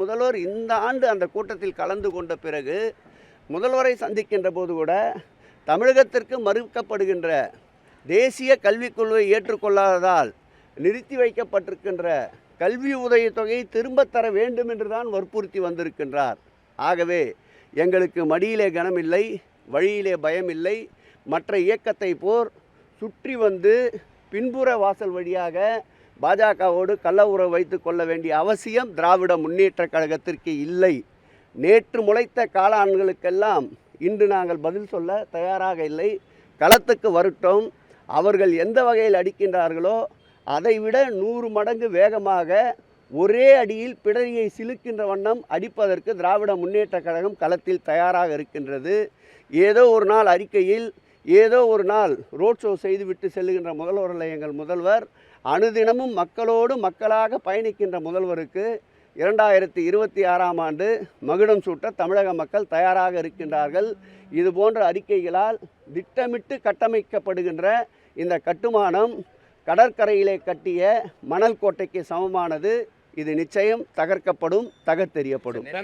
முதல்வர் இந்த ஆண்டு அந்த கூட்டத்தில் கலந்து கொண்ட பிறகு முதல்வரை சந்திக்கின்ற போது கூட தமிழகத்திற்கு மறுக்கப்படுகின்ற தேசிய கல்விக் கொள்கையை ஏற்றுக்கொள்ளாததால் நிறுத்தி வைக்கப்பட்டிருக்கின்ற கல்வி உதவித்தொகையை திரும்பத் தர வேண்டும் என்று தான் வற்புறுத்தி வந்திருக்கின்றார். ஆகவே எங்களுக்கு மடியிலே கனமில்லை, வழியிலே பயமில்லை. மற்ற இயக்கத்தை போர் சுற்றி வந்து பின்புற வாசல் வழியாக பாஜகவோடு கள்ள உறவு வைத்து கொள்ள வேண்டிய அவசியம் திராவிட முன்னேற்றக் கழகத்திற்கு இல்லை. நேற்று முளைத்த காளான்களுக்கெல்லாம் இன்று நாங்கள் பதில் சொல்ல தயாராக இல்லை. களத்துக்கு வரட்டும். அவர்கள் எந்த வகையில் அடிக்கின்றார்களோ அதைவிட 100 மடங்கு வேகமாக ஒரே அடியில் பிடரியை சிலுக்கின்ற வண்ணம் அடிப்பதற்கு திராவிட முன்னேற்றக் கழகம் களத்தில் தயாராக இருக்கின்றது. ஏதோ ஒரு நாள் அறிக்கையில் ஏதோ ஒரு நாள் ரோட் ஷோ செய்துவிட்டு செல்லுகின்ற முதல்வர்கள் எங்கள் முதல்வர் அனுதினமும் மக்களோடு மக்களாக பயணிக்கின்ற முதல்வருக்கு 2026ஆம் ஆண்டு மகுடம் சூட்ட தமிழக மக்கள் தயாராக இருக்கின்றார்கள். இது போன்ற அறிக்கைகளால் திட்டமிட்டு கட்டமைக்கப்படுகின்ற இந்த கட்டுமானம் கடற்கரையிலே கட்டிய மணல் கோட்டைக்கு சமமானது. இது நிச்சயம் தகர்க்கப்படும், தகர்த்தெறியப்படும்.